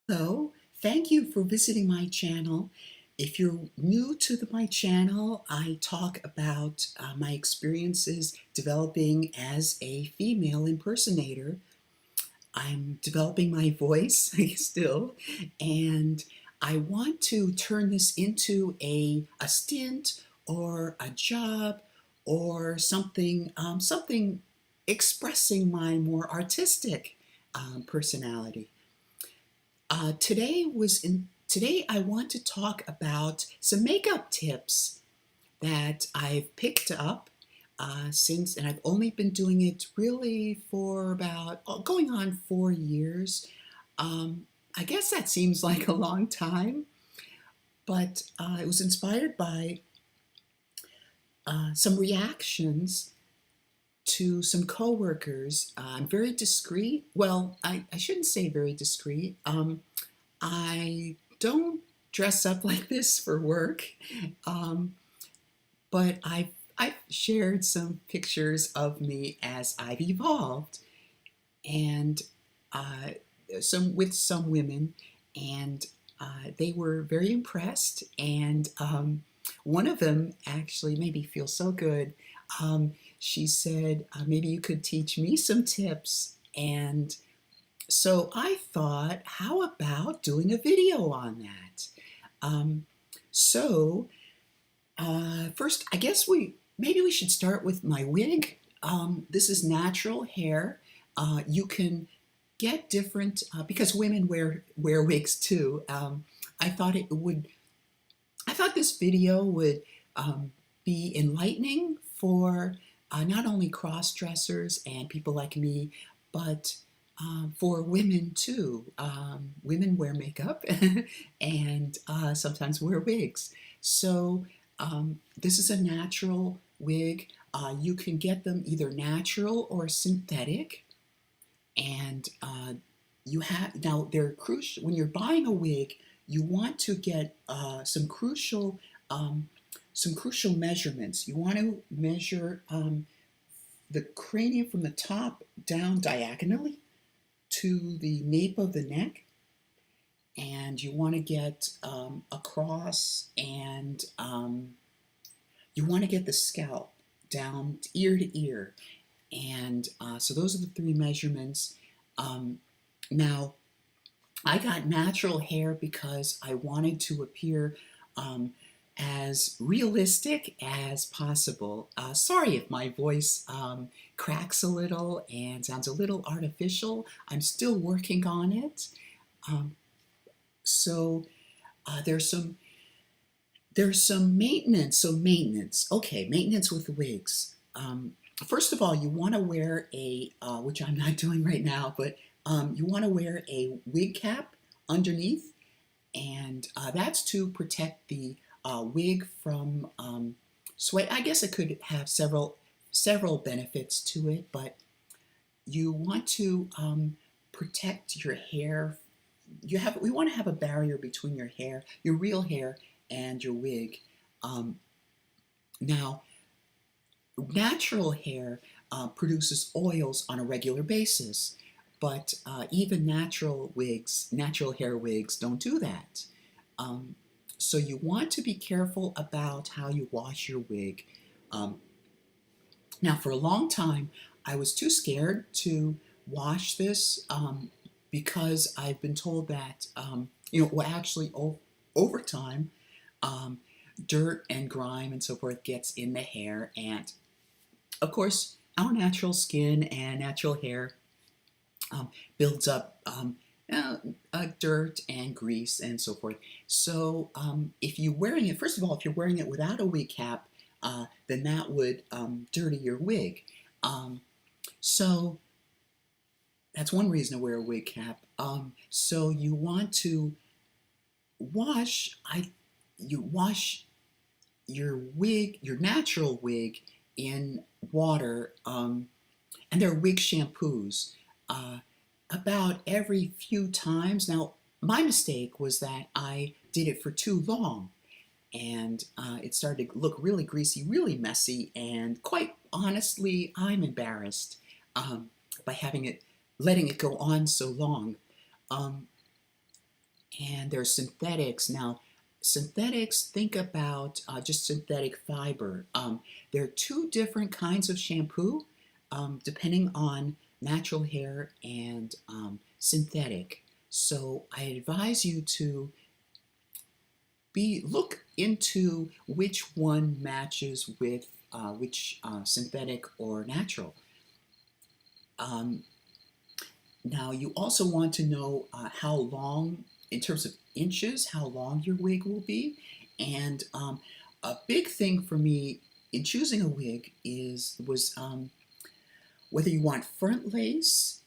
Hello, thank you for visiting my channel. If you're new to my channel, I talk about my experiences developing as a female impersonator. I'm developing my voice still, and I want to turn this into a stint or a job or something expressing my more artistic personality. Today I want to talk about some makeup tips that I've picked up since, and I've only been doing it really for about going on 4 years. I guess that seems like a long time, but it was inspired by some reactions to some coworkers. I'm very discreet. Well, I shouldn't say very discreet. I don't dress up like this for work, um, but I've shared some pictures of me as I've evolved, and uh, some women, and they were very impressed. And one of them actually made me feel so good. She said, "Maybe you could teach me some tips." And so I thought, how about doing a video on that? Um, so First, I guess we should start with my wig. This is natural hair. You can get different because women wear wigs too. I thought it would. I thought this video would be enlightening for not only cross dressers and people like me, but for women too. Women wear makeup and sometimes wear wigs. So this is a natural wig. You can get them either natural or synthetic. And you have now they're crucial when you're buying a wig. You want to get some crucial measurements. You want to measure the cranium from the top down diagonally to the nape of the neck, and you want to get across, and you want to get the scalp down ear to ear. And so those are the three measurements. Now, I got natural hair because I wanted to appear as realistic as possible. Sorry if my voice cracks a little and sounds a little artificial. I'm still working on it. Um, so there's some maintenance. So maintenance. Okay, maintenance with wigs. First of all, you want to wear which I'm not doing right now, but you want to wear a wig cap underneath, and that's to protect the wig from sweat. I guess it could have several benefits to it, but you want to protect your hair. We want to have a barrier between your hair, your real hair, and your wig. Um, Now, natural hair produces oils on a regular basis, but even natural hair wigs don't do that. Um, so you want to be careful about how you wash your wig. Um, Now, for a long time, I was too scared to wash this because I've been told that, well, actually, over time, um, dirt and grime and so forth gets in the hair. And of course, our natural skin and natural hair builds up dirt and grease and so forth. So if you're wearing it, first of all, if you're wearing it without a wig cap, then that would dirty your wig. So that's one reason to wear a wig cap. So you want to wash. You wash your wig, your natural wig, in water, and there are wig shampoos. Uh, about every few times. Now, my mistake was that I did it for too long, and it started to look really greasy, really messy, and quite honestly, I'm embarrassed by letting it go on so long. Um, and there's synthetics. Now, synthetics, think about just synthetic fiber. There are two different kinds of shampoo depending on natural hair and synthetic. So I advise you to look into which one matches with which synthetic or natural. Um, Now, you also want to know how long, in terms of inches, how long your wig will be. And a big thing for me in choosing a wig was whether you want front lace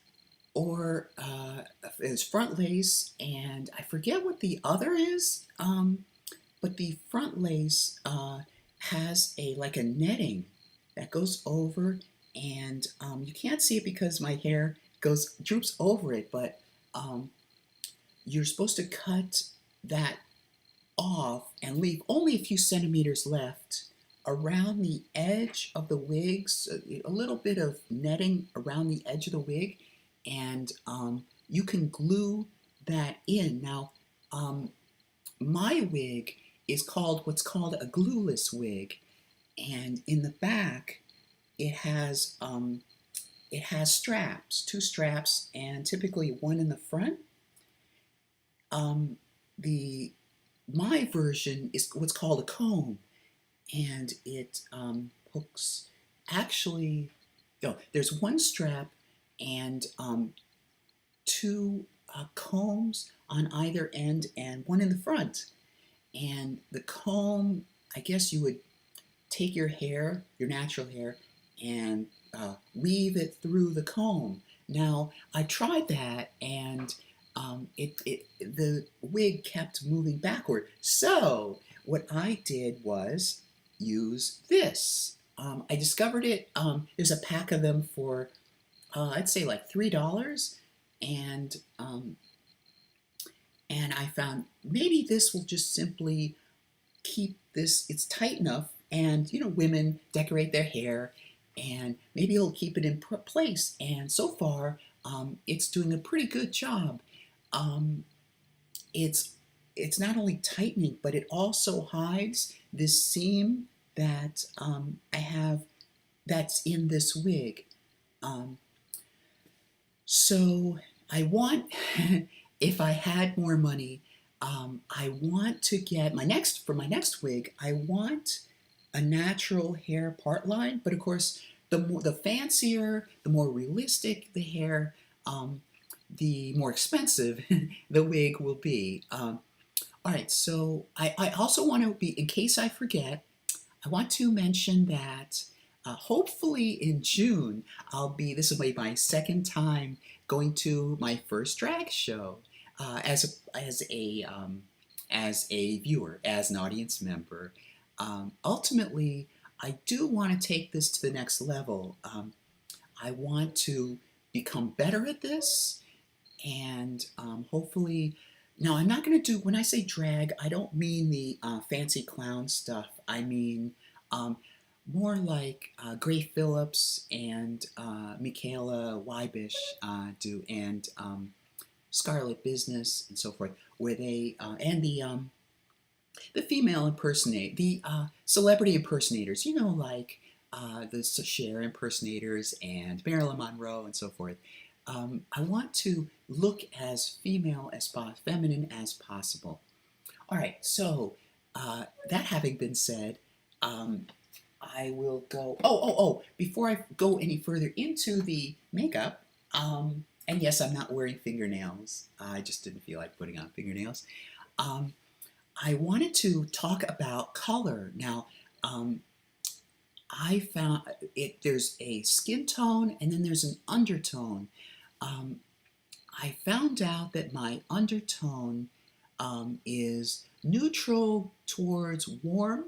or it's front lace, and I forget what the other is, but the front lace has like a netting that goes over, and you can't see it because my hair droops over it, but um, you're supposed to cut that off and leave only a few centimeters left around the edge of the wig, so a little bit of netting around the edge of the wig, and you can glue that in. Now, my wig is what's called a glueless wig, and in the back it has straps, two straps, and typically one in the front. The My version is what's called a comb, and it hooks. Actually, no, there's one strap and two combs on either end, and one in the front. And the comb, I guess you would take your hair, your natural hair, and weave it through the comb. Now, I tried that, and the wig kept moving backward. So what I did was use this. I discovered it. There's a pack of them for I'd say like $3, and I found maybe this will just simply keep this. It's tight enough, and women decorate their hair, and maybe it'll keep it in place. And so far, it's doing a pretty good job. Um, it's it's not only tightening, but it also hides this seam that I have that's in this wig. Um, so I want, if I had more money, I want to get for my next wig. I want a natural hair part line, but of course, the fancier, the more realistic the hair, the more expensive the wig will be. All right, so I also want to in case I forget, I want to mention that hopefully in June, this will be my second time going to my first drag show as a viewer, as an audience member. Ultimately, I do want to take this to the next level. I want to become better at this, and hopefully, now I'm not going to do, when I say drag, I don't mean the fancy clown stuff. I mean more like Grae Phillips and Michaela Weisbisch do, and Scarlett Business and so forth, where they and the female the celebrity impersonators, like the Cher impersonators and Marilyn Monroe and so forth. I want to look as feminine as possible. All right, so that having been said, I will go. Oh! Before I go any further into the makeup, and yes, I'm not wearing fingernails. I just didn't feel like putting on fingernails. I wanted to talk about color. Now, I found there's a skin tone and then there's an undertone. I found out that my undertone is neutral towards warm.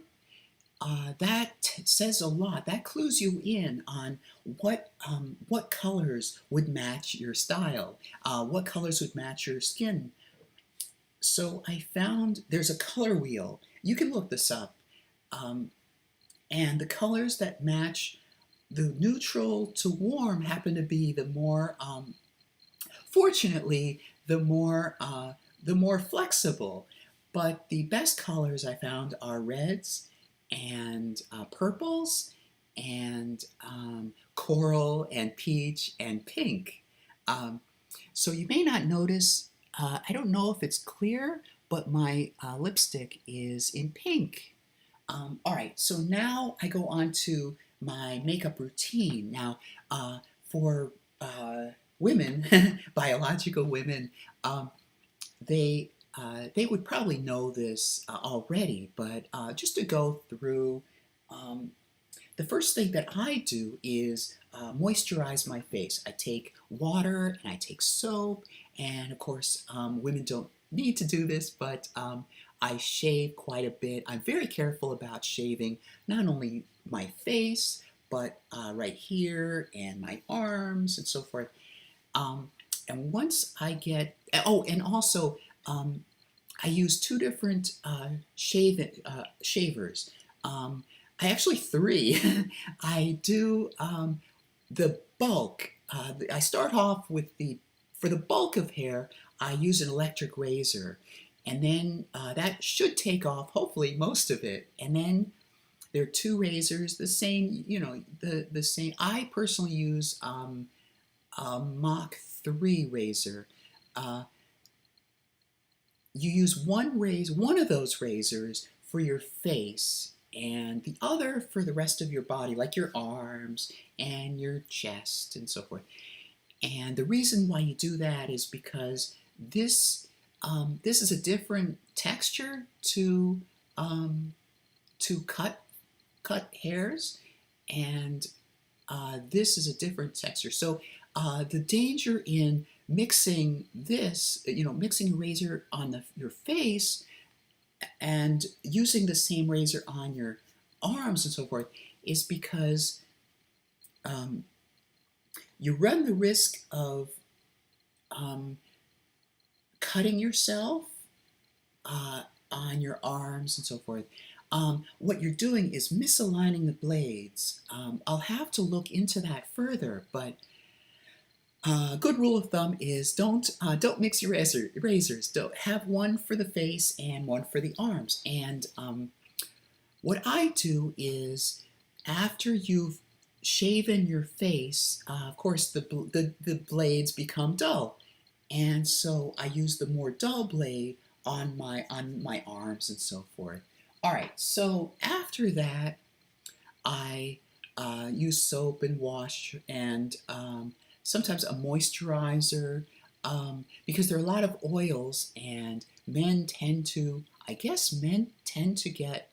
That says a lot. That clues you in on what colors would match your style, what colors would match your skin. So I found there's a color wheel. You can look this up. And the colors that match the neutral to warm happen to be the more, fortunately, the more the more flexible. But the best colors I found are reds and purples and coral and peach and pink. Um, so you may not notice, I don't know if it's clear, but my lipstick is in pink. All right, so now I go on to my makeup routine. Now, for women, biological women, um, they would probably know this already, but just to go through, um, the first thing that I do is moisturize my face. I take water and I take soap, and of course, women don't need to do this, but I shave quite a bit. I'm very careful about shaving not only my face, but right here and my arms and so forth. Um, and once I get, oh, and also um, I use two different shavers. I actually three. I do the bulk. I start off with for the bulk of hair, I use an electric razor. And then that should take off, hopefully, most of it. And then there are two razors, the same, the same. I personally use a Mach 3 razor. Uh, you use one of those razors for your face and the other for the rest of your body, like your arms and your chest and so forth. And the reason why you do that is because this is a different texture um, to cut hairs, and this is a different texture. So the danger in mixing this, mixing a razor on your face and using the same razor on your arms and so forth is because um, you run the risk of um, cutting yourself uh, on your arms and so forth. What you're doing is misaligning the blades. I'll have to look into that further, but a good rule of thumb is don't mix your razors. Don't have one for the face and one for the arms. And what I do is after you've shaven your face, of course the blades become dull, and so I use the more dull blade on my arms and so forth. All right, so after that, I use soap and wash and sometimes a moisturizer because there are a lot of oils, and I guess men tend to get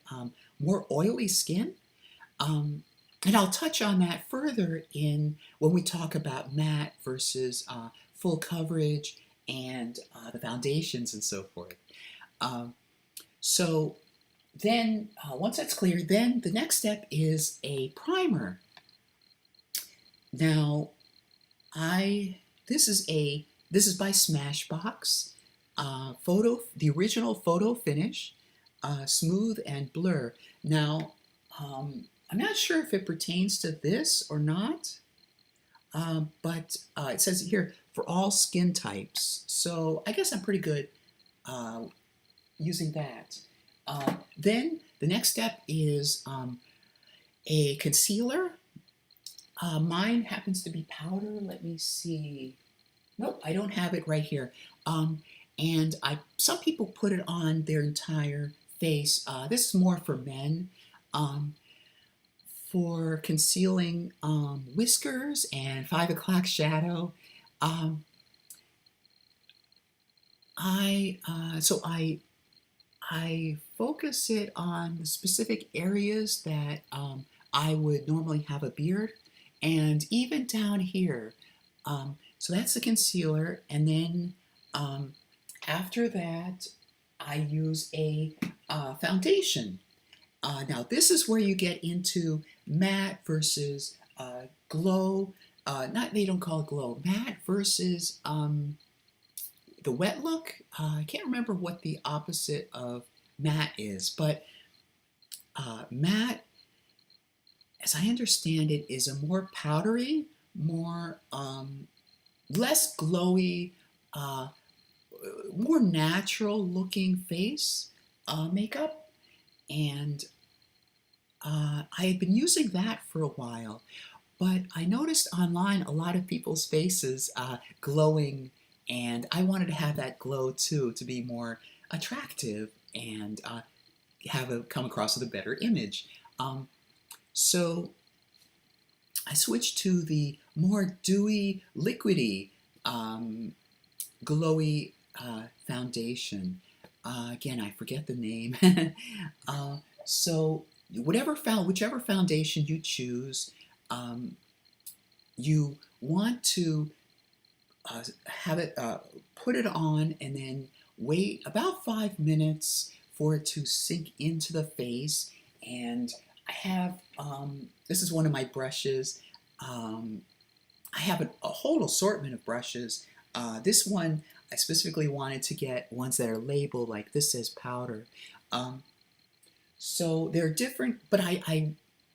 more oily skin. And I'll touch on that further when we talk about matte versus full coverage and the foundations and so forth. Um, so then, once that's clear, then the next step is a primer. Now, I this is by Smashbox. The original photo finish, smooth and blur. Now, I'm not sure if it pertains to this or not, but it says here for all skin types. So I guess I'm pretty good uh, using that. Then the next step is a concealer. Mine happens to be powder. Let me see. Nope, I don't have it right here. And some people put it on their entire face. This is more for men. For concealing whiskers and 5 o'clock shadow. Um, so I focus it on the specific areas that I would normally have a beard, and even down here. So that's the concealer, and then after that, I use a foundation. Now this is where you get into matte versus glow. Not They don't call it glow. Matte versus the wet look. I can't remember what the opposite of matte is, but matte, as I understand it, is a more powdery, more less glowy, uh, more natural looking face makeup, and I had been using that for a while, but I noticed online a lot of people's faces glowing, and I wanted to have that glow too to be more attractive and come across with a better image. So I switched to the more dewy, liquidy, um, glowy foundation. Again, I forget the name. So whichever foundation you choose, um, you want to have it put it on and then wait about 5 minutes for it to sink into the face. And I have this is one of my brushes. Um, I have a whole assortment of brushes. This one I specifically wanted to get ones that are labeled like this says powder. Um, so they're different, but I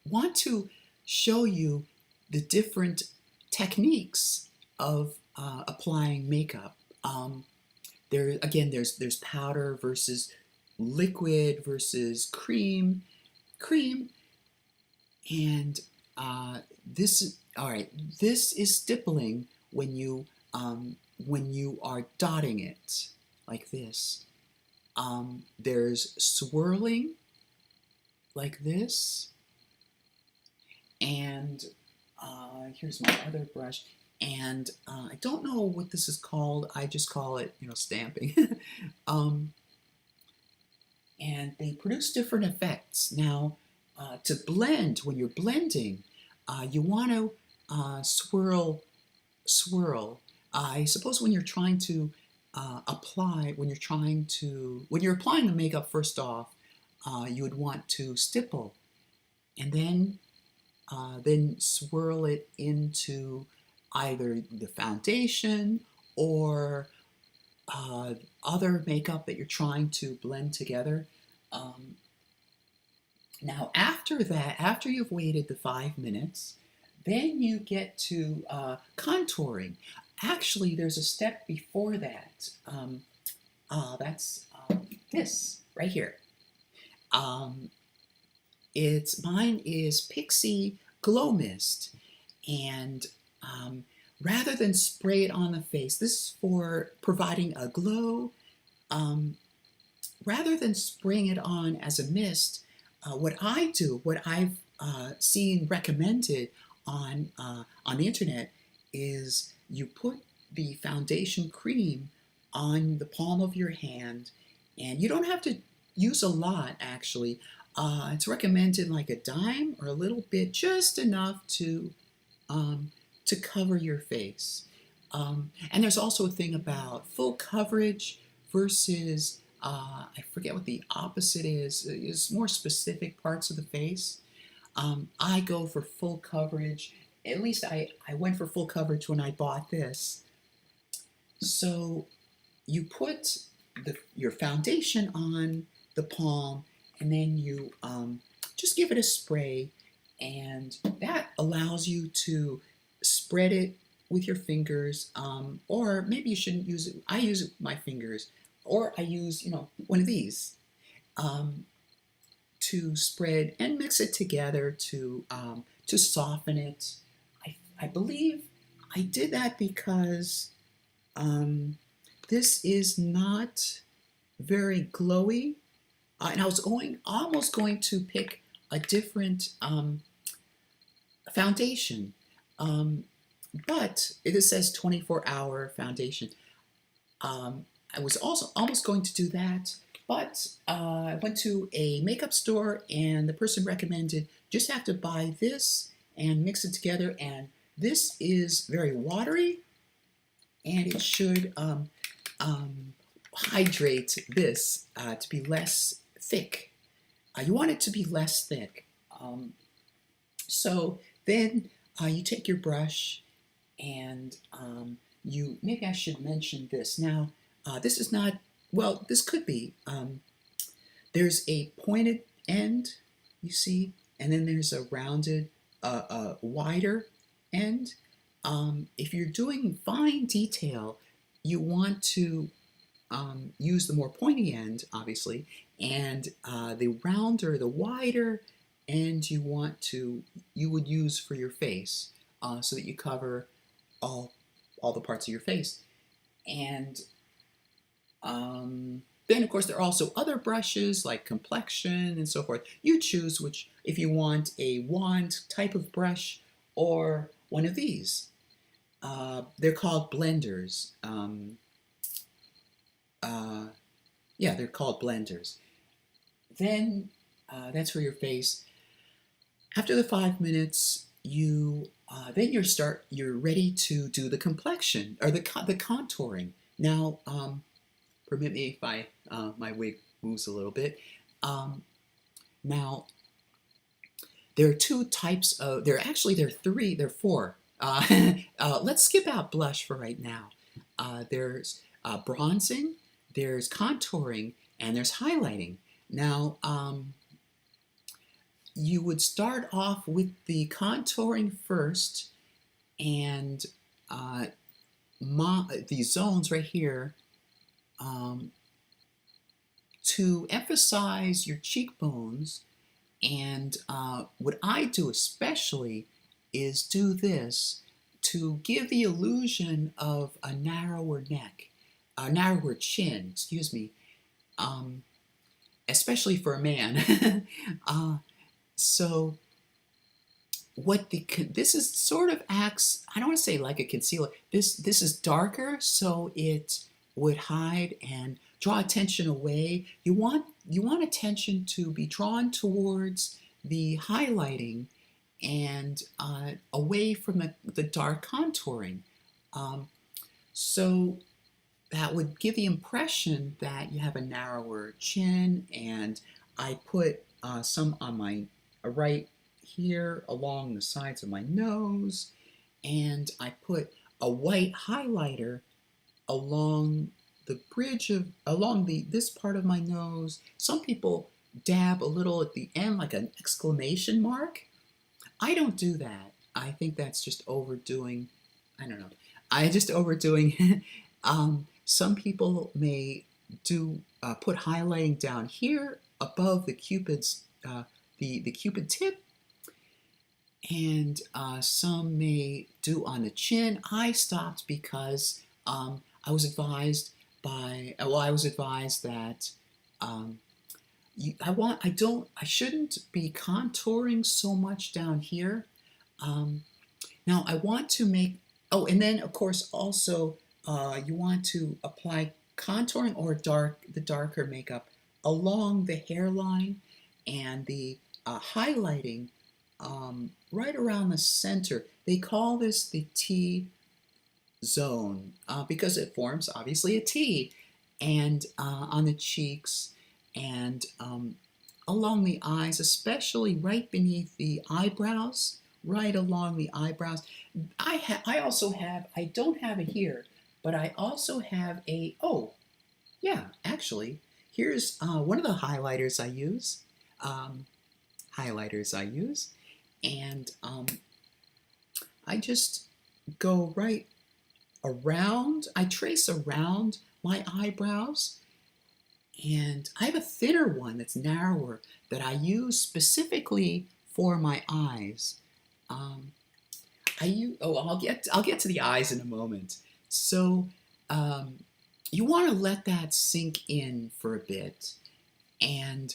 want to show you the different techniques of applying makeup. There again, there's powder versus liquid versus cream, and this is all right. This is stippling when you are dotting it like this. There's swirling like this, and here's my other brush. And I don't know what this is called. I just call it, stamping. um, and they produce different effects. Now, to blend, when you're blending, you want to swirl. I suppose when you're trying to when you're applying the makeup first off, you would want to stipple, and then swirl it into either the foundation or other makeup that you're trying to blend together. Um, Now, after that, after you've waited the 5 minutes, then you get to contouring. Actually, there's a step before that. That's this right here. Um, Mine is Pixie Glow Mist, and rather than spray it on the face, this is for providing a glow. Um, Rather than spraying it on as a mist, what I've seen recommended on the internet, is you put the foundation cream on the palm of your hand, and you don't have to use a lot actually. It's recommended like a dime or a little bit, just enough um, to cover your face. And there's also a thing about full coverage versus, I forget what the opposite is more specific parts of the face. I go for full coverage. At least I went for full coverage when I bought this. So you put your foundation on the palm, and then you just give it a spray, and that allows you to spread it with your fingers, or maybe you shouldn't use it. I use it with my fingers, or I use one of these um, to spread and mix it together to soften it. I believe I did that because this is not very glowy, and I was almost going to pick a different foundation, um, but it says 24-hour foundation. I was also almost going to do that, but I went to a makeup store, and the person recommended just have to buy this and mix it together, and this is very watery, and it should hydrate this to be less thick. You want it to be less thick. So then you take your brush, and maybe I should mention this. Now, this is not, well, this could be. There's a pointed end, you see, and then there's a rounded, wider end. If you're doing fine detail, you want to use the more pointy end, obviously, and the rounder, the wider end you would use for your face, so that you cover all all the parts of your face. And then, of course, there are also other brushes like complexion and so forth. You choose which, if you want a wand type of brush or one of these. They're called blenders. Yeah, they're called blenders. Then that's for your face. After the 5 minutes, you're ready to do the complexion or the contouring. Now, permit me if my wig moves a little bit. Now, there are two types of. There are three. There are four. Let's skip out blush for right now. There's bronzing, there's contouring, and there's highlighting. Now, you would start off with the contouring first, and these zones right here, to emphasize your cheekbones. And what I do especially is do this to give the illusion of a narrower neck, a narrower chin, excuse me, especially for a man. So this is sort of acts, I don't want to say like a concealer. This is darker, so it would hide and draw attention away. You want attention to be drawn towards the highlighting and away from the dark contouring. So that would give the impression that you have a narrower chin. And I put some on my right here along the sides of my nose, and I put a white highlighter along the bridge along this part of my nose. Some people dab a little at the end like an exclamation mark. I don't do that. I think that's just overdoing. I don't know. I just overdoing. Some people may put highlighting down here above the cupid's the cupid tip, and some may do on the chin. I stopped because I was advised that I shouldn't be contouring so much down here. Now I want to make, and then of course also you want to apply contouring or the darker makeup along the hairline and the highlighting right around the center. They call this the T zone because it forms obviously a T, and on the cheeks and along the eyes, especially right beneath the eyebrows, right along the eyebrows. I also have, I don't have it here, but I also have actually, here's one of the highlighters I use. And I just go right around, I trace around my eyebrows, and I have a thinner one that's narrower that I use specifically for my eyes. I'll get to the eyes in a moment. So you want to let that sink in for a bit, and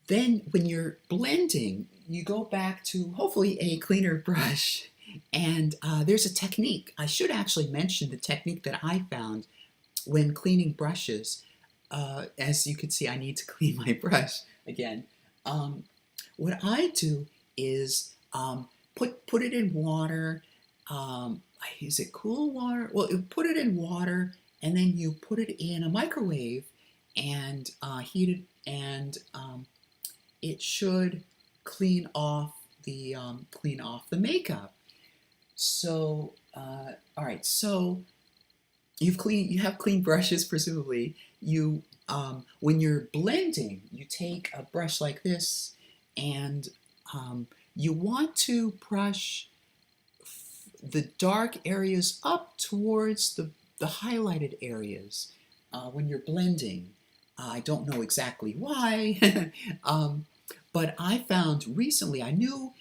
then when you're blending, you go back to hopefully a cleaner brush, and there's a technique. I should actually mention the technique that I found when cleaning brushes. As you can see, I need to clean my brush again. What I do is put it in water. Is it cool water? Well, you put it in water, and then you put it in a microwave and heat it, and it should clean off the makeup. So, all right. So you have clean brushes, presumably. You when you're blending, you take a brush like this, and you want to brush the dark areas up towards the highlighted areas. when you're blending. I don't know exactly why, but I found recently I knew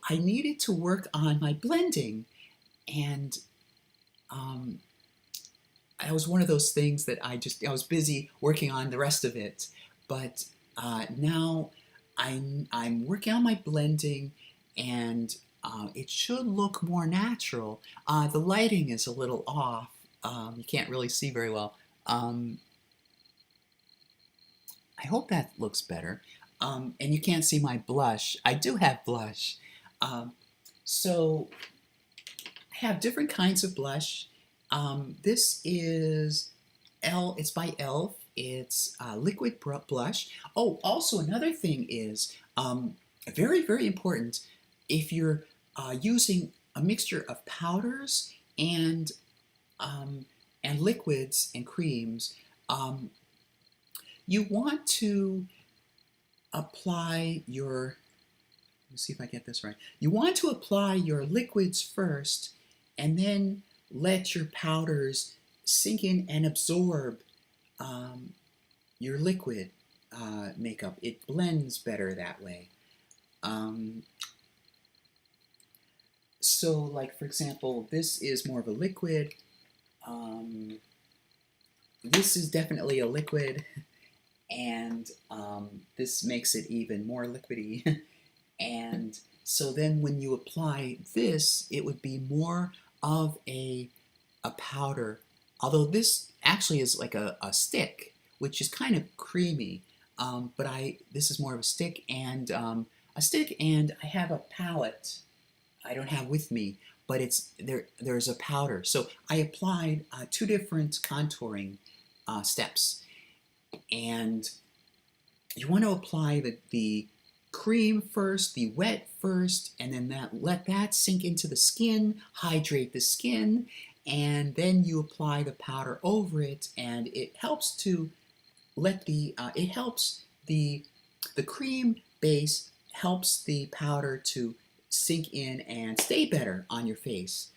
I needed to work on my blending, and um, it was one of those things that I was busy working on the rest of it, but now I'm working on my blending, and it should look more natural. The lighting is a little off. You can't really see very well. Um, I hope that looks better. And you can't see my blush. I do have blush. Um, so I have different kinds of blush. This is it's by Elf. It's liquid blush. Oh, also another thing is very, very important if you're using a mixture of powders um, and liquids and creams. Um, you want to apply your, let me see if I get this right. You want to apply your liquids first and then let your powders sink in and absorb um, your liquid makeup. It blends better that way. Um, so like for example, this is more of a liquid. Um, this is definitely a liquid, and this makes it even more liquidy. And so then when you apply this, it would be more of a powder, although this actually is like a stick, which is kind of creamy. But this is more of a stick, and I have a palette. I don't have with me, but it's there. There's a powder. So I applied two different contouring steps, and you want to apply the cream first, the wet first, and then let that sink into the skin, hydrate the skin, and then you apply the powder over it, and it helps to it helps the cream base helps the powder to sink in and stay better on your face.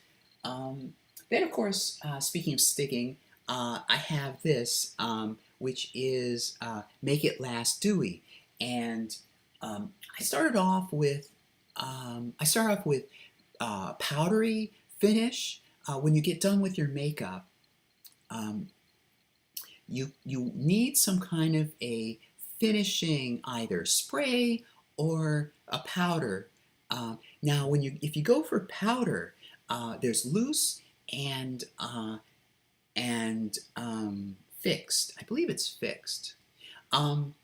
Um, then, of course, speaking of sticking, I have this, which is Make It Last Dewy, and I started off with powdery finish. When you get done with your makeup, um, you need some kind of a finishing, either spray or a powder. Now, if you go for powder, there's loose and fixed. I believe it's fixed. Um,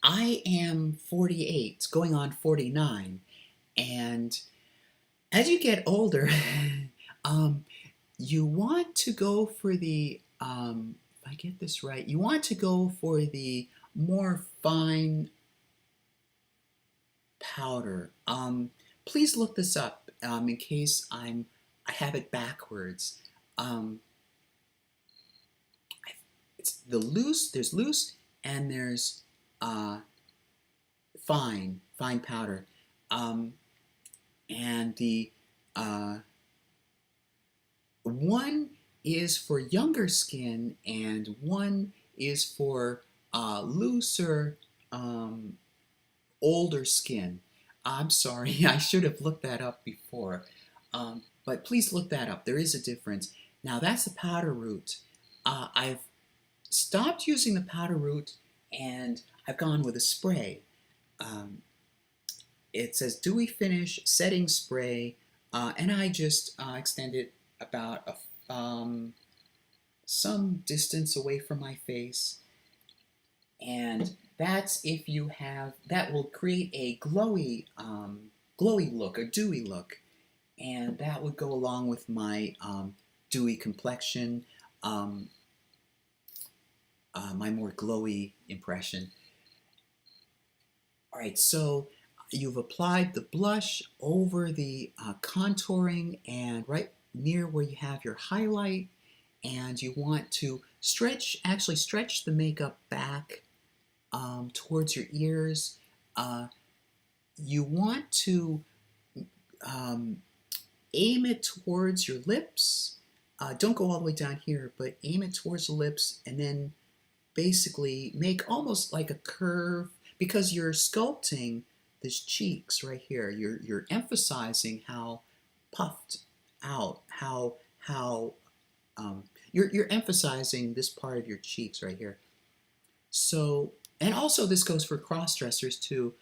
I am 48, going on 49, and as you get older, um, you want to go for if I get this right, you want to go for the more fine powder. Please look this up in case I have it backwards. Um, it's there's loose, and there's uh, fine powder. And the one is for younger skin, and one is for looser, older skin. I'm sorry, I should have looked that up before. But please look that up. There is a difference. Now that's the powder route. I've stopped using the powder route, and I've gone with a spray. Um, it says Dewy Finish Setting Spray, and I just extend it about some distance away from my face, and that's if you have that will create a glowy look, a dewy look, and that would go along with my dewy complexion, um, my more glowy impression. All right, so you've applied the blush over the contouring and right near where you have your highlight, and you want to actually stretch the makeup back towards your ears. You want to um, aim it towards your lips, don't go all the way down here, but aim it towards the lips and then basically make almost like a curve because you're sculpting this cheeks right here. You're emphasizing how puffed out, how you're emphasizing this part of your cheeks right here. So, and also this goes for cross dressers too,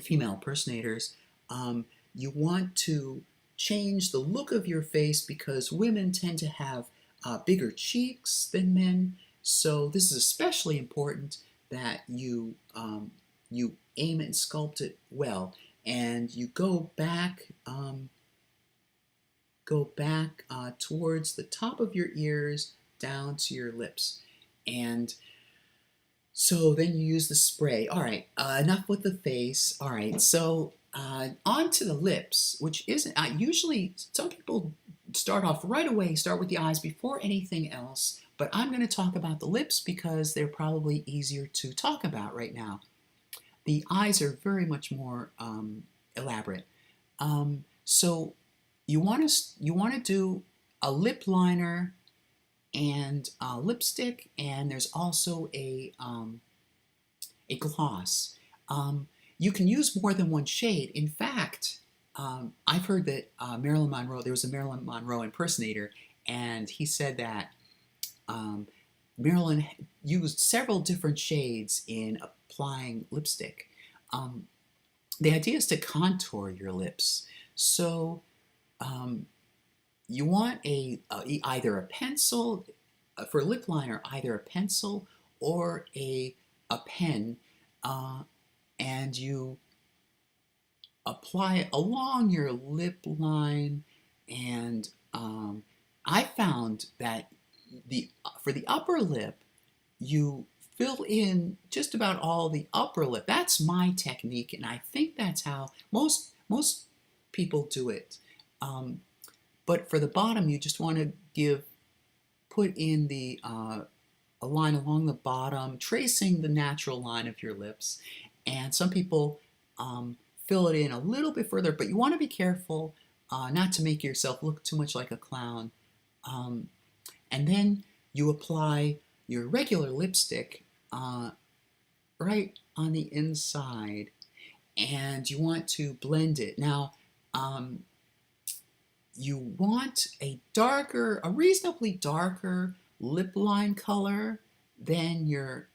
female impersonators. You want to change the look of your face because women tend to have bigger cheeks than men. So this is especially important that you aim it and sculpt it well, and you go back towards the top of your ears down to your lips, and so then you use the spray. All right, enough with the face. All right, so on to the lips, which isn't usually some people start off right away, start with the eyes before anything else. But I'm going to talk about the lips because they're probably easier to talk about right now. The eyes are very much more elaborate. So you want to do a lip liner and lipstick, and there's also a gloss. You can use more than one shade. In fact, I've heard that Marilyn Monroe, there was a Marilyn Monroe impersonator, and he said that Marilyn used several different shades in applying lipstick. The idea is to contour your lips. So you want either a pencil, for lip liner, either a pencil or a pen, and you apply it along your lip line. And I found that for the upper lip, you fill in just about all the upper lip. That's my technique, and I think that's how most people do it. But for the bottom, you just want to put in a line along the bottom, tracing the natural line of your lips. And some people fill it in a little bit further, but you want to be careful not to make yourself look too much like a clown. And then you apply your regular lipstick right on the inside, and you want to blend it. Now, you want a reasonably darker lip line color than your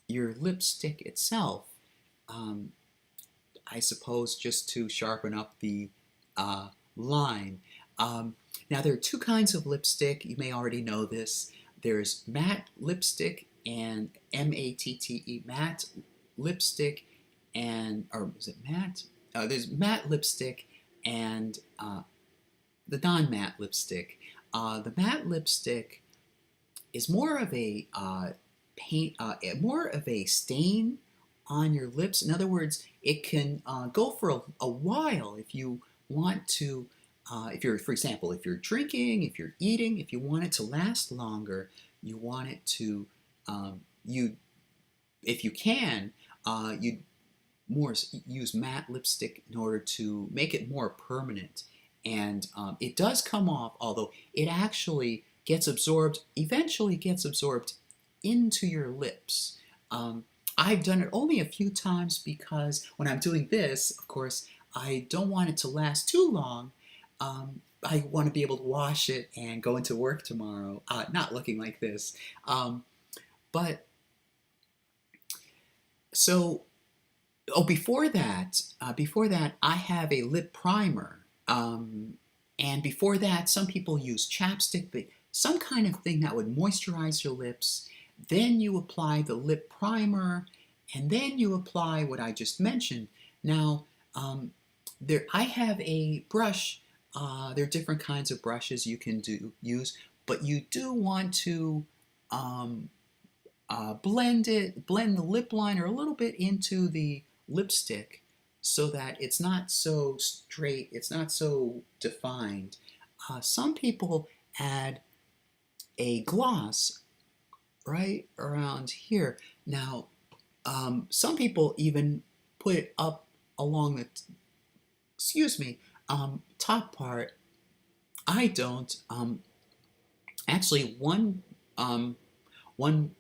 lipstick itself. I suppose just to sharpen up the line. Now there are two kinds of lipstick. You may already know this. There's matte lipstick and M-A-T-T-E, matte lipstick, or is it matte? There's matte lipstick and the non-matte lipstick. The matte lipstick is more of a more of a stain on your lips. In other words, it can go for a while if you want to. If you're, for example, if you're drinking, if you're eating, if you want it to last longer, you want it to, if you can, you use matte lipstick in order to make it more permanent. And it does come off, although it actually eventually gets absorbed into your lips. I've done it only a few times because when I'm doing this, of course, I don't want it to last too long. I want to be able to wash it and go into work tomorrow, not looking like this. Before that, I have a lip primer. And before that, some people use chapstick, but some kind of thing that would moisturize your lips. Then you apply the lip primer, and then you apply what I just mentioned. Now, I have a brush. There are different kinds of brushes you can use, but you do want to blend the lip liner a little bit into the lipstick so that it's not so straight, it's not so defined. Some people add a gloss right around here. Now, some people even put it up along the, top part, I don't. Actually, um, one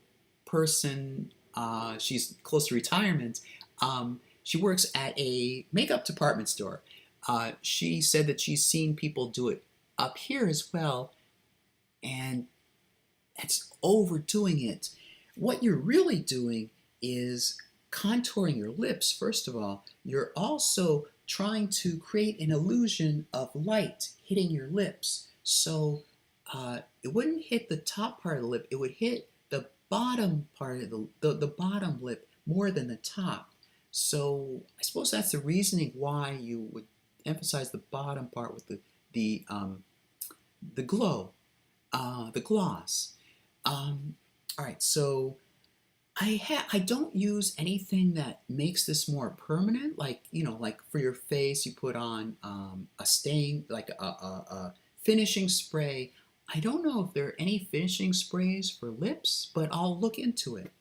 person, she's close to retirement. She works at a makeup department store. She said that she's seen people do it up here as well, and it's overdoing it. What you're really doing is contouring your lips, first of all. You're also trying to create an illusion of light hitting your lips. So it wouldn't hit the top part of the lip, it would hit the bottom part of the bottom lip more than the top. So I suppose that's the reasoning why you would emphasize the bottom part with the glow, the gloss. All right, so I don't use anything that makes this more permanent. Like, like for your face, you put on a stain, like a finishing spray. I don't know if there are any finishing sprays for lips, but I'll look into it.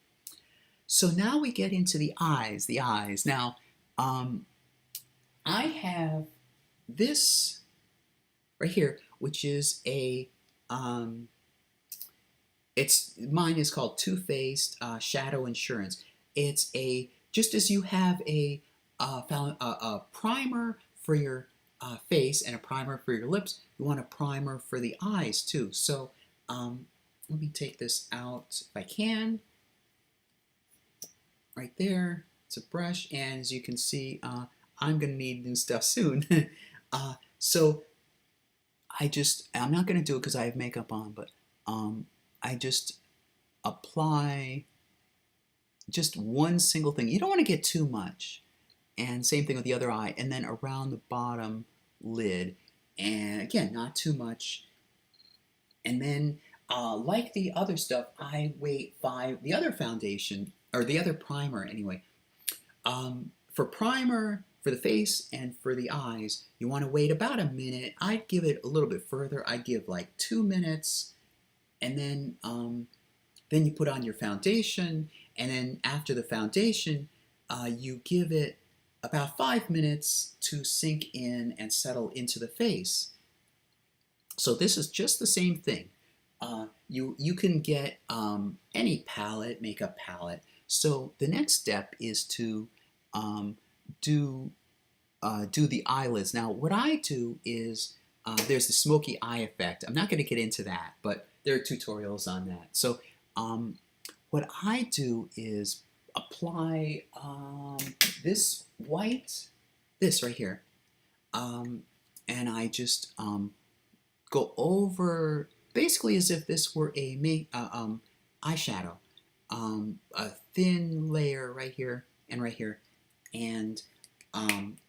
So now we get into the eyes. The eyes. Now, I have this right here, which is mine is called Too Faced Shadow Insurance. It's just as you have a primer for your face and a primer for your lips, you want a primer for the eyes too. So let me take this out if I can. Right there, it's a brush, and as you can see, I'm gonna need new stuff soon. So I'm not gonna do it because I have makeup on, but I just apply just one single thing. You don't want to get too much. And same thing with the other eye. And then around the bottom lid. And again, not too much. And then, like the other stuff, I wait the other foundation, or the other primer anyway. For primer, for the face and for the eyes, you want to wait about a minute. I'd give it a little bit further. I'd give like 2 minutes. And then you put on your foundation, and then after the foundation, you give it about 5 minutes to sink in and settle into the face. So this is just the same thing. You can get any palette, makeup palette. So the next step is to do the eyelids. Now what I do is there's the smoky eye effect. I'm not going to get into that, but there are tutorials on that. So what I do is apply this white, this right here, and I just go over, basically as if this were a eyeshadow, a thin layer right here, and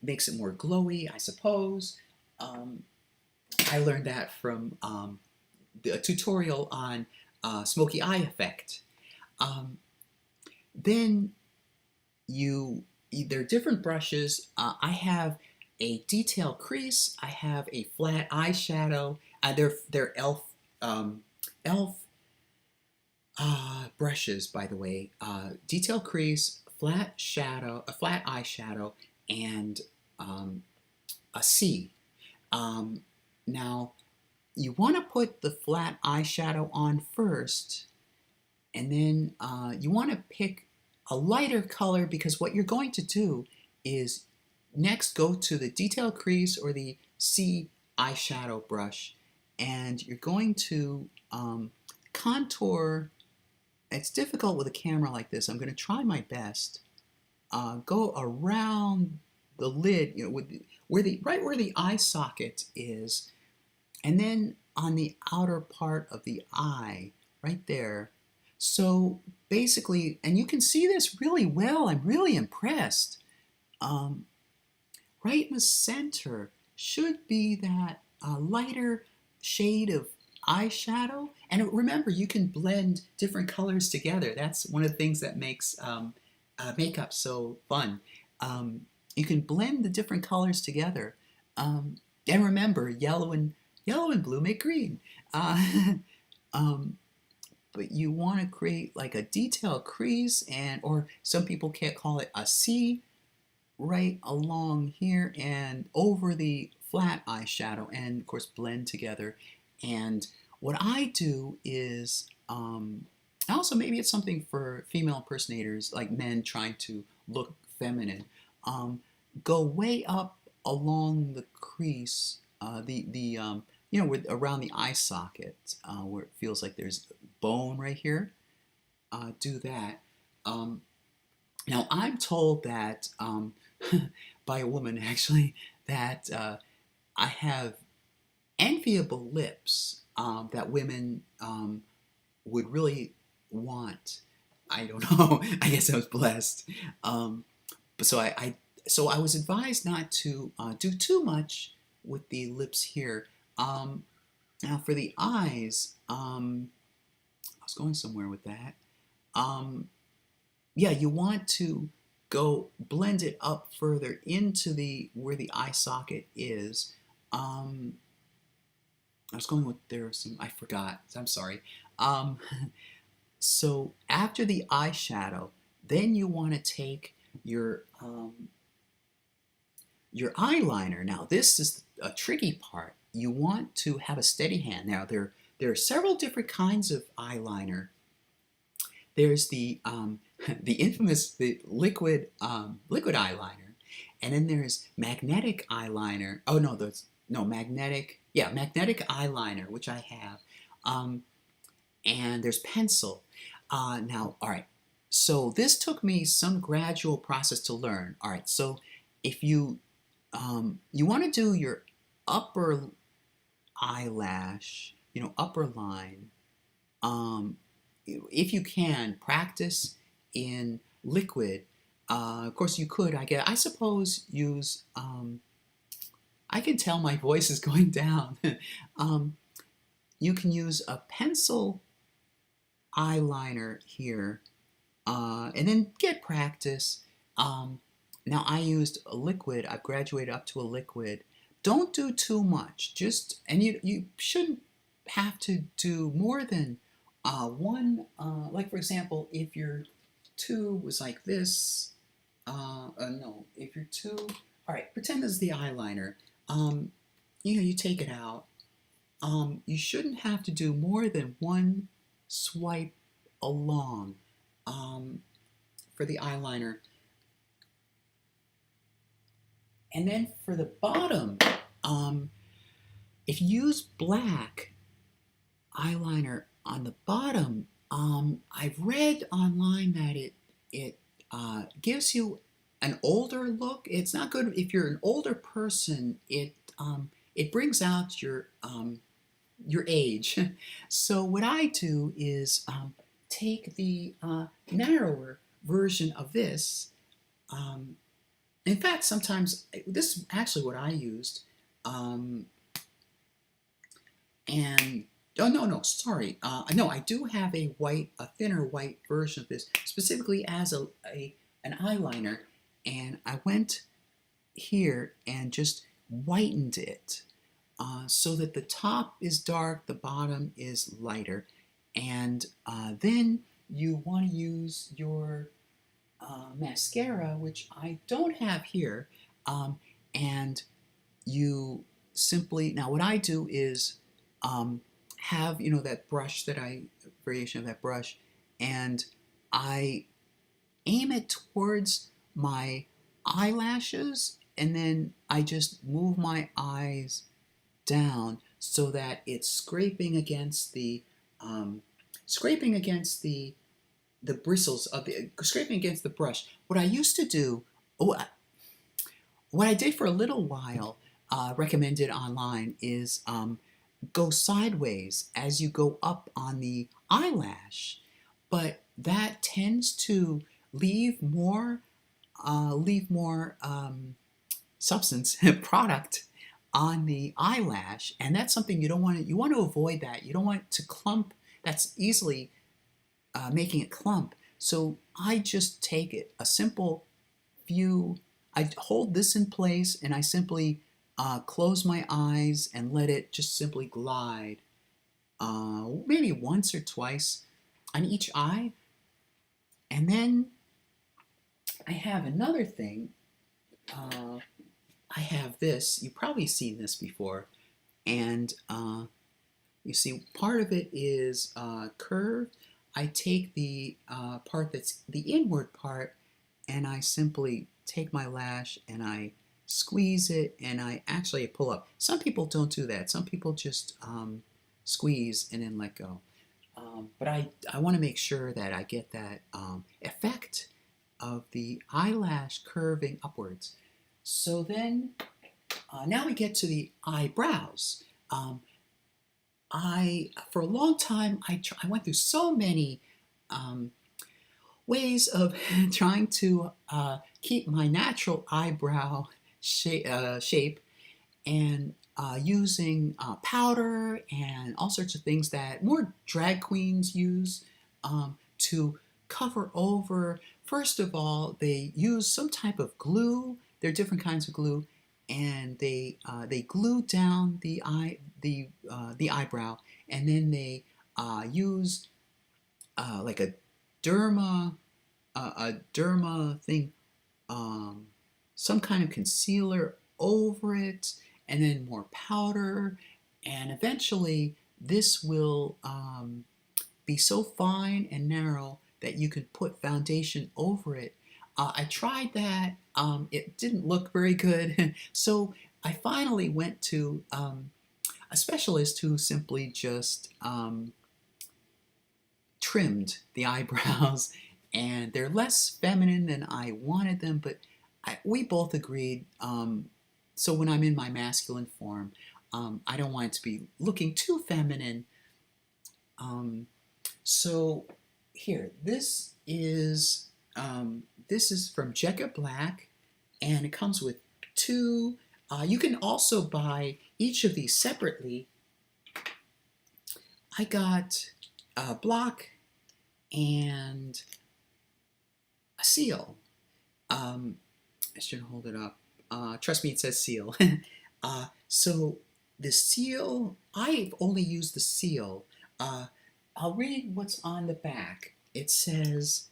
makes it more glowy, I suppose. I learned that from a tutorial on smoky eye effect. Then there are different brushes. I have a detail crease. I have a flat eyeshadow. They're elf brushes, by the way. Detail crease, flat eyeshadow, and a C. Now, you want to put the flat eyeshadow on first, and then you want to pick a lighter color, because what you're going to do is next go to the detail crease or the C eyeshadow brush, and you're going to contour. It's difficult with a camera like this. I'm going to try my best. Go around the lid, right where the eye socket is, and then on the outer part of the eye, right there. So basically, and you can see this really well. I'm really impressed. Right in the center should be that lighter shade of eyeshadow. And remember, you can blend different colors together. That's one of the things that makes makeup so fun. You can blend the different colors together. And remember, yellow and blue make green. But you want to create like a detail crease, or some people can't call it a C, right along here and over the flat eyeshadow and of course blend together. And what I do is, also maybe it's something for female impersonators, like men trying to look feminine, go way up along the crease, with around the eye socket, where it feels like there's bone right here. Do that. Now I'm told that by a woman actually that I have enviable lips that women would really want. I don't know. I guess I was blessed. But so I was advised not to do too much with the lips here. Now for the eyes, I was going somewhere with that. Yeah, you want to go blend it up further into where the eye socket is. I was going with I forgot. I'm sorry. So after the eyeshadow, then you want to take your eyeliner. Now this is a tricky part. You want to have a steady hand. Now there are several different kinds of eyeliner. There's the infamous liquid eyeliner, and then there's magnetic eyeliner. Oh no, magnetic eyeliner, which I have, and there's pencil. Now, all right. So this took me some gradual process to learn. All right. So if you want to do your upper eyelash, upper line, if you can practice in liquid, of course you could, I suppose, use, I can tell my voice is going down. You can use a pencil eyeliner here, and then get practice. Now I used a liquid. I've graduated up to a liquid. Don't do too much. And you shouldn't have to do more than one. Like for example, if your tube was like this, no. If your tube, all right, pretend this is the eyeliner. You take it out. You shouldn't have to do more than one swipe along for the eyeliner. And then for the bottom, if you use black eyeliner on the bottom, I've read online that it gives you an older look. It's not good if you're an older person. It brings out your age. So what I do is take the narrower version of this. In fact, sometimes this is actually what I used. And oh no, sorry. No, I do have a thinner white version of this, specifically as an eyeliner. And I went here and just whitened it so that the top is dark, the bottom is lighter. And then you want to use your mascara, which I don't have here. And you simply, now what I do is have, that brush variation of that brush, and I aim it towards my eyelashes, and then I just move my eyes down so that it's scraping against the bristles of scraping against the brush. What I used to do, what I did for a little while, recommended online, is go sideways as you go up on the eyelash, but that tends to leave more substance product on the eyelash, and that's something you don't want to. You want to avoid that. You don't want it to clump. That's easily making it clump. So I just take a simple few. I hold this in place, and I simply close my eyes and let it just simply glide, maybe once or twice on each eye. And then I have another thing I have this. You've probably seen this before, and you see part of it is curved. I take the part that's the inward part, and I simply take my lash and I squeeze it, and I actually pull up. Some people don't do that. Some people just squeeze and then let go. But I want to make sure that I get that effect of the eyelash curving upwards. So then, now we get to the eyebrows. For a long time, I went through so many um, ways of trying to keep my natural eyebrow shape, and using powder and all sorts of things that more drag queens use to cover over. First of all, they use some type of glue. There are different kinds of glue, and they glue down the eyebrow, and then they use like a derma thing, um, some kind of concealer over it, and then more powder, and eventually this will be so fine and narrow that you can put foundation over it. I tried that. It didn't look very good. So I finally went to a specialist who simply just trimmed the eyebrows, and they're less feminine than I wanted them, but we both agreed. So when I'm in my masculine form, I don't want it to be looking too feminine. Um, so here, this is from Jecca Black, and it comes with two. You can also buy each of these separately. I got a block and a seal. I shouldn't hold it up. Trust me, it says seal. So the seal, I've only used the seal. I'll read what's on the back. It says,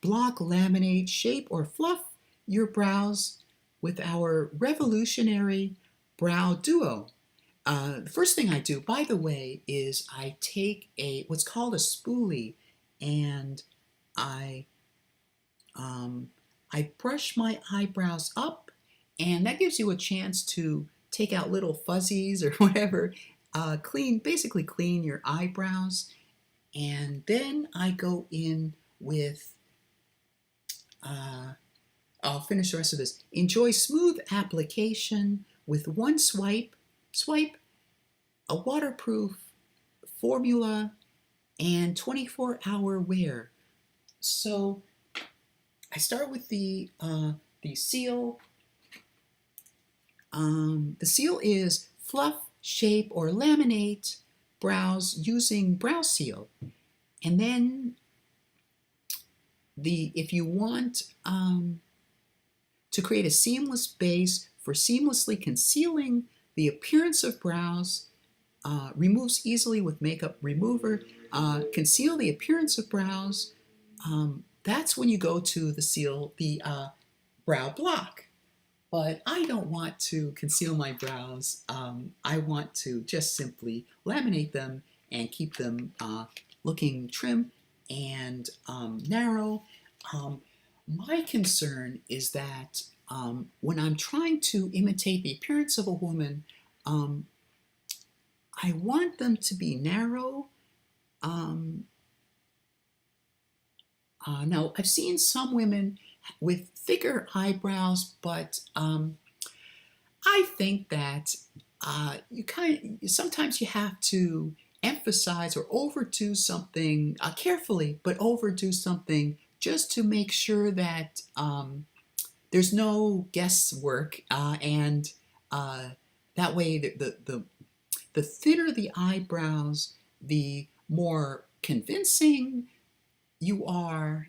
block, laminate, shape, or fluff your brows with our revolutionary brow duo. The first thing I do, by the way, is I take what's called a spoolie, and I I brush my eyebrows up, and that gives you a chance to take out little fuzzies or whatever. Basically clean your eyebrows, and then I go in with. I'll finish the rest of this. Enjoy smooth application with one swipe, a waterproof formula, and 24-hour wear. So I start with the seal. The seal is fluff, shape, or laminate brows using brow seal. And then if you want to create a seamless base for seamlessly concealing the appearance of brows, removes easily with makeup remover, conceal the appearance of brows, that's when you go to the brow block. But I don't want to conceal my brows. I want to just simply laminate them and keep them looking trim and narrow. My concern is that when I'm trying to imitate the appearance of a woman, I want them to be narrow. Now, I've seen some women with thicker eyebrows, but I think that sometimes you have to emphasize or overdo something carefully, but overdo something just to make sure that there's no guesswork, and that way the thinner the eyebrows, the more convincing you are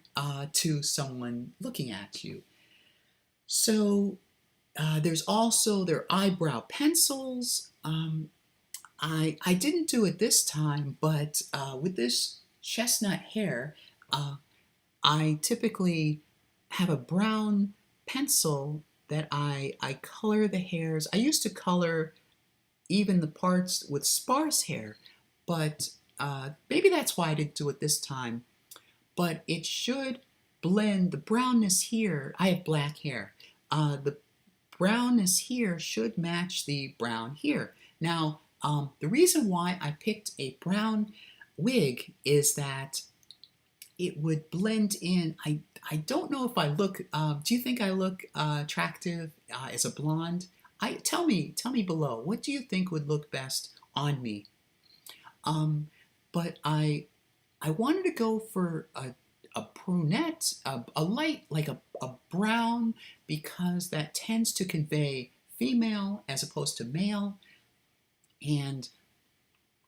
to someone looking at you. So there's also their eyebrow pencils. I didn't do it this time, but with this chestnut hair, I typically have a brown pencil that I color the hairs. I used to color even the parts with sparse hair, but maybe that's why I didn't do it this time. But it should blend the brownness here. I have black hair. The brownness here should match the brown here. Now, the reason why I picked a brown wig is that it would blend in. I don't know if I look, do you think I look attractive as a blonde? Tell me below, what do you think would look best on me? But I wanted to go for a brunette, a light, like a brown, because that tends to convey female as opposed to male. And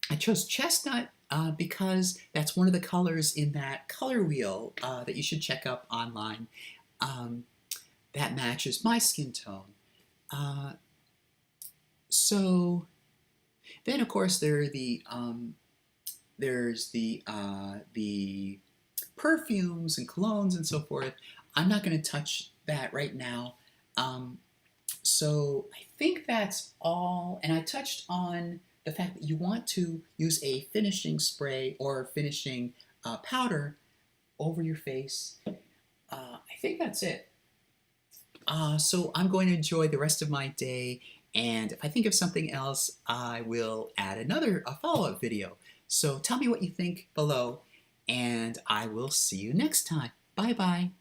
I chose chestnut because that's one of the colors in that color wheel that you should check up online that matches my skin tone. So then, of course, there's the perfumes and colognes and so forth. I'm not going to touch that right now. So I think that's all. And I touched on the fact that you want to use a finishing spray or finishing powder over your face. I think that's it. So I'm going to enjoy the rest of my day. And if I think of something else, I will add a follow-up video. So tell me what you think below, and I will see you next time. Bye-bye.